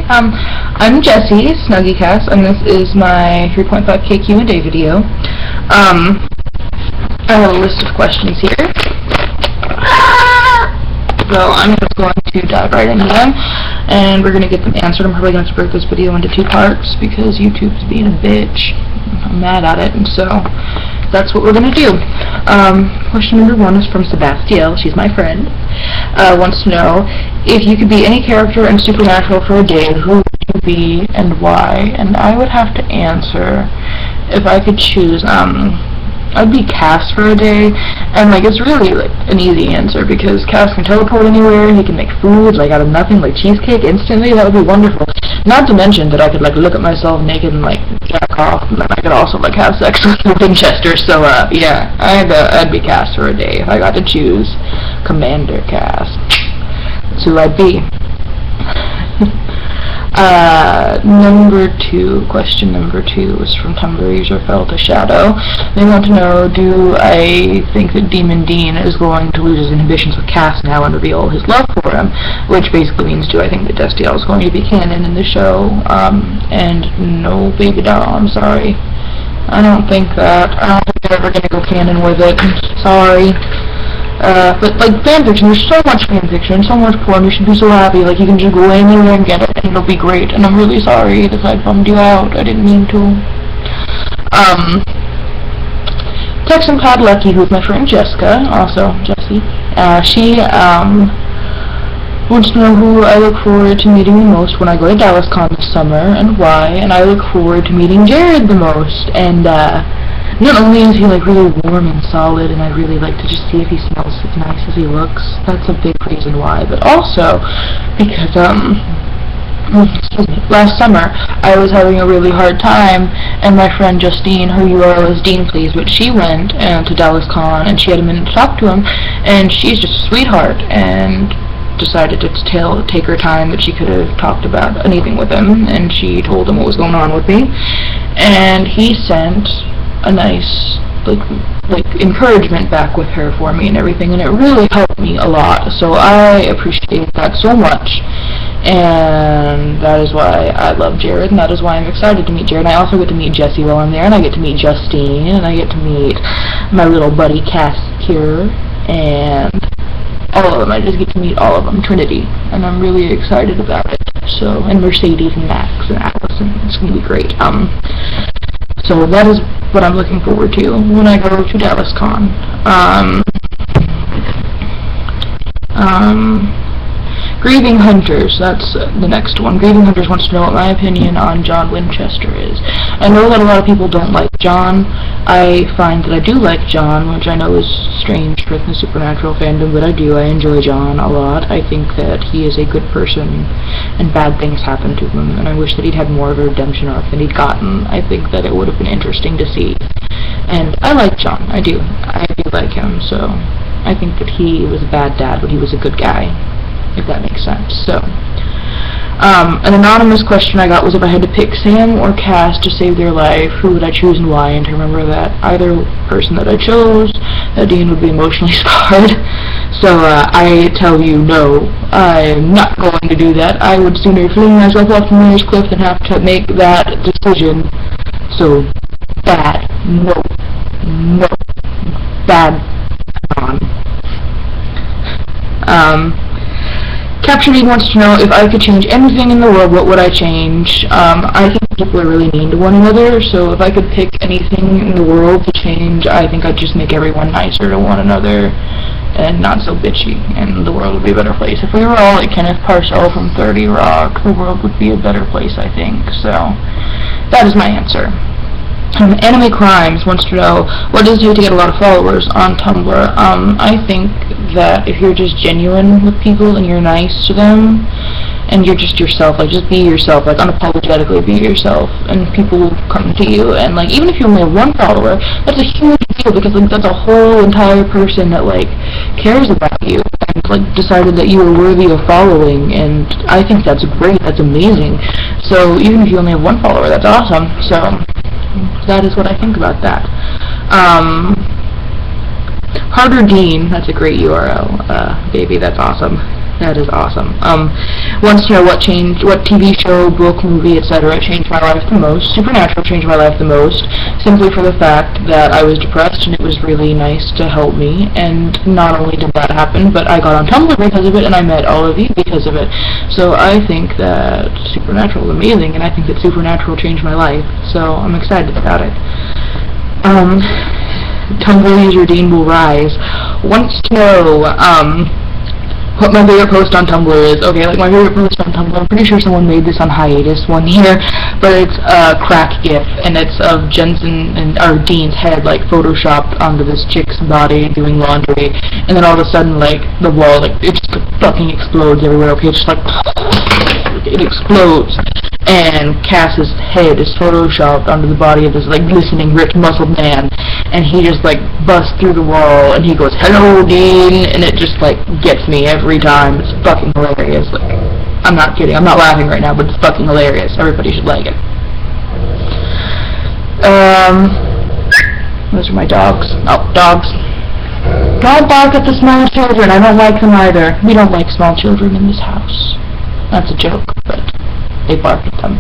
I'm Jessie, snuggycas, and this is my 3.5K Q&A video. I have a list of questions here, so I'm just going to dive right into them, and we're going to get them answered. I'm probably going to break this video into 2 parts, because YouTube's being a bitch. I'm mad at it, and so that's what we're going to do. Question number 1 is from Sebastiel. She's my friend. Wants to know, if you could be any character in Supernatural for a day, who would you be and why? And I would have to answer, if I could choose, I'd be Cass for a day, and it's really an easy answer, because Cass can teleport anywhere, he can make food out of nothing, cheesecake instantly. That would be wonderful. Not to mention that I could look at myself naked and jack off, and then I could also have sex with Winchester. So yeah, I'd be Cass for a day if I got to choose. Commander Cass. That's who I'd be. Question number 2 is from Tumblr user Felt a Shadow. They want to know, do I think that Demon Dean is going to lose his inhibitions with Cass now and reveal his love for him? Which basically means, do I think that Destiel is going to be canon in the show? And no, baby doll, I'm sorry. I don't think that. I don't think they're ever going to go canon with it. Sorry. But fanfiction, there's so much fanfiction, so much porn, you should be so happy, you can just go anywhere and get it, and it'll be great, and I'm really sorry that I bummed you out, I didn't mean to. Texan Pod Lucky, who's my friend Jessica, also Jessie, she, wants to know who I look forward to meeting the most when I go to DallasCon this summer, and why, and I look forward to meeting Jared the most, and, not only is he really warm and solid, and I'd really like to just see if he smells as nice as he looks. That's a big reason why. But also because last summer I was having a really hard time, and my friend Justine, her URL is Dean Please, but she went to DallasCon and she had a minute to talk to him, and she's just a sweetheart, and decided to take her time that she could have talked about anything with him, and she told him what was going on with me, and he sent a nice encouragement back with her for me and everything, and it really helped me a lot, so I appreciate that so much, and that is why I love Jared, and that is why I'm excited to meet Jared. I also get to meet Jessie while I'm there, and I get to meet Justine, and I get to meet my little buddy Cass here, and all of them. I just get to meet all of them, Trinity, and I'm really excited about it. So, and Mercedes and Max and Allison, it's gonna be great. So that is what I'm looking forward to when I go to DallasCon. Grieving Hunters, that's the next one. Grieving Hunters wants to know what my opinion on John Winchester is. I know that a lot of people don't like John. I find that I do like John, which I know is strange for the Supernatural fandom, but I do. I enjoy John a lot. I think that he is a good person, and bad things happen to him, and I wish that he'd had more of a redemption arc than he'd gotten. I think that it would have been interesting to see. And I like John. I do. I do like him, so I think that he was a bad dad, but he was a good guy, if that makes sense. So, an anonymous question I got was, if I had to pick Sam or Cass to save their life, who would I choose and why? And to remember that either person that I chose, that Dean would be emotionally scarred. So, I tell you, no, I'm not going to do that. I would sooner fling myself off the nearest cliff than have to make that decision. So, bad. No. No. Bad. Capturing wants to know, if I could change anything in the world, what would I change? I think people are really mean to one another, so if I could pick anything in the world to change, I think I'd just make everyone nicer to one another and not so bitchy, and the world would be a better place. If we were all like Kenneth Parcell from 30 Rock, the world would be a better place, I think. So, that is my answer. Anime Crimes wants to know, what does it take to get a lot of followers on Tumblr? I think that if you're just genuine with people and you're nice to them, and you're just yourself, just be yourself, unapologetically be yourself, and people will come to you, and even if you only have 1 follower, that's a huge deal, because that's a whole entire person that cares about you, and decided that you are worthy of following, and I think that's great, that's amazing. So even if you only have 1 follower, that's awesome. So that is what I think about that. Harder Dean, that's a great URL, baby, that's awesome. That is awesome. Wants to know what TV show, book, movie, etc. changed my life the most. Supernatural changed my life the most, simply for the fact that I was depressed and it was really nice to help me. And not only did that happen, but I got on Tumblr because of it, and I met all of you because of it. So I think that Supernatural is amazing, and I think that Supernatural changed my life. So I'm excited about it. Tumblr user Dean will rise. Wants to know, what my favorite post on Tumblr is. Okay, like my favorite post on Tumblr, I'm pretty sure someone made this on hiatus one year, but it's a crack gif, and it's of Jensen or Dean's head like photoshopped onto this chick's body doing laundry, and then all of a sudden like the wall, like it just fucking explodes everywhere. Okay, it's just like it explodes, and Cass's head is photoshopped onto the body of this like glistening, rich, muscled man, and he just like busts through the wall, and he goes, "Hello, Dean," and it just like gets me every time. It's fucking hilarious. Like, I'm not kidding. I'm not laughing right now, but it's fucking hilarious. Everybody should like it. Those are my dogs. Oh, dogs. Don't bark at the small children. I don't like them either. We don't like small children in this house. That's a joke, but they bark at them.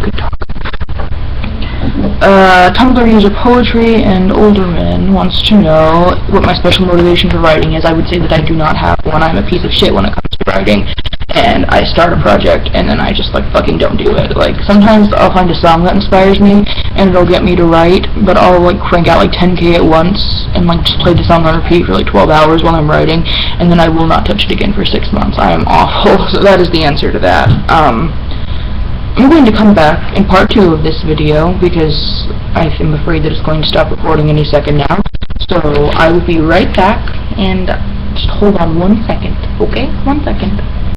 Good talk. Tumblr user Poetry and Olderman wants to know what my special motivation for writing is. I would say that I do not have one. I'm a piece of shit when it comes to writing, and I start a project and then I just like fucking don't do it. Like sometimes I'll find a song that inspires me and it'll get me to write, but I'll like crank out like 10k at once and like just play the song on repeat for like 12 hours while I'm writing, and then I will not touch it again for 6 months. I am awful. So that is the answer to that. I'm going to come back in part 2 of this video because I am afraid that it's going to stop recording any second now. So I will be right back, and just hold on 1 second, okay? 1 second.